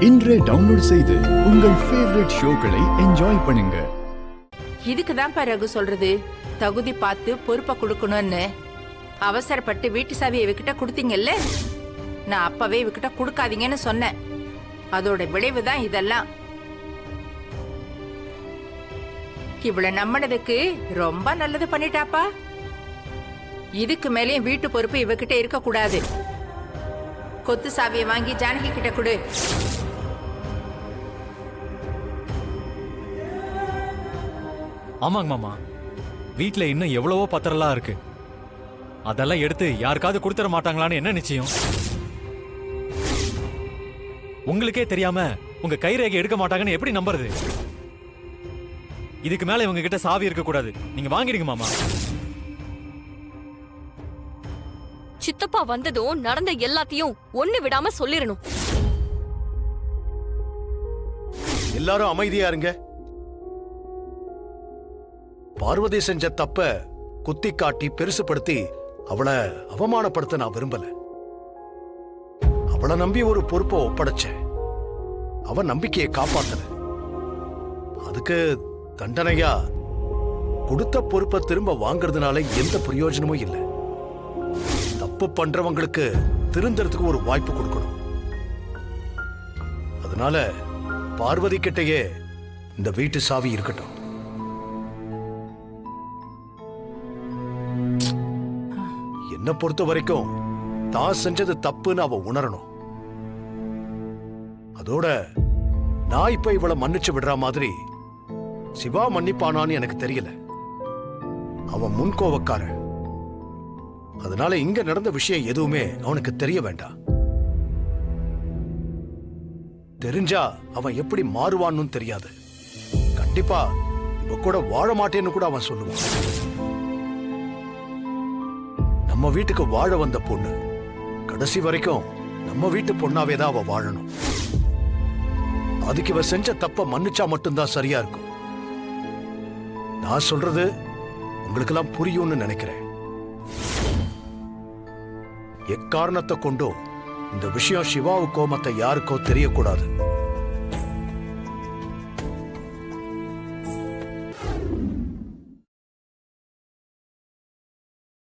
இன்றே டவுன்லோட் செய்து உங்கள் ஃபேவரட் ஷோக்களை என்ஜாய் பண்ணுங்க. இதுக்கு தான் ரகு சொல்றது, தகுதி பார்த்து பொறுப்பை கொடுக்கணும்னு. அவசரப்பட்டு வீட்டு சாவியை இவகிட்ட கொடுத்தீங்கல்ல, நான் அப்பவே இவகிட்ட கொடுக்காதீங்கன்னு சொன்னேன். அதோட விளைவு தான் இதெல்லாம். இவளை நம்பினதுக்கு ரொம்ப நல்லது பண்ணிட்டாப்பா. இதுக்கு மேலேயும் வீட்டு பொறுப்பு இவகிட்ட இருக்க கூடாது. கொத்து சாவியை வாங்கி ஜானகி கிட்ட கொடு. ஆமாங்க மாமா, வீட்ல இன்னும் எவ்வளவோ பத்திரம்லாம் இருக்கு. அதெல்லாம் எடுத்து யாருக்காவது கொடுத்துட மாட்டாங்களான்னு என்ன நிச்சயம்? உங்களுக்கே தெரியாம உங்க கைரேகை எடுக்க மாட்டாங்கன்னு எப்படி நம்புறது? இதுக்கு மேல இவங்க கிட்ட சாவி இருக்க கூடாது. நீங்க வாங்கிடுங்க மாமா. சித்தப்பா வந்ததும் நடந்த எல்லாத்தையும் ஒண்ணு விடாம சொல்லிரணும். எல்லாரும் அமைதியா இருங்க. பார்வதி செஞ்ச தப்ப குத்தி காட்டி பெருசுபடுத்தி அவளை அவமானப்படுத்த நான் விரும்பல. அவளை நம்பி ஒரு பொறுப்பை ஒப்படைச்சேன். அவ நம்பிக்கையை காப்பாத்தல. அதுக்கு தண்டனையா கொடுத்த பொறுப்பை திரும்ப வாங்குறதுனால எந்த பிரயோஜனமும் இல்லை. தப்பு பண்றவங்களுக்கு திருந்தறதுக்கு ஒரு வாய்ப்பு கொடுக்கணும். அதனால பார்வதி கிட்டயே இந்த வீட்டு சாவி இருக்கட்டும். என்ன பொறுத்த வரைக்கும் தான் செஞ்சது தப்புன்னு அவ உணரணும். அதோட நான் இப்ப இவளை மன்னிச்சு விடுற மாதிரி சிவா மன்னிப்பானான்னு எனக்கு தெரியல. அவன் முன்கோவக்காரன். அதனால இங்க நடந்த விஷயம் எதுவுமே அவனுக்கு தெரிய வேண்டாம். தெரிஞ்சா அவன் எப்படி மாறுவான்னு தெரியாது. கண்டிப்பா இவ கூட வாழ மாட்டேன்னு கூட அவன் சொல்லுவான். நம்ம வீட்டுக்கு வாழ வந்த பொண்ணு கடைசி வரைக்கும் நம்ம வீட்டு பொண்ணாவே தான் அவ வாழணும். அதுக்கு இவ செஞ்ச தப்ப மன்னிச்சா மட்டும்தான் சரியா இருக்கும். நான் சொல்றது உங்களுக்கெல்லாம் புரியும்னு நினைக்கிறேன். எக்காரணத்தை கொண்டும் இந்த விஷயம் சிவாவுக்கோ மத்த யாருக்கோ தெரியக்கூடாது.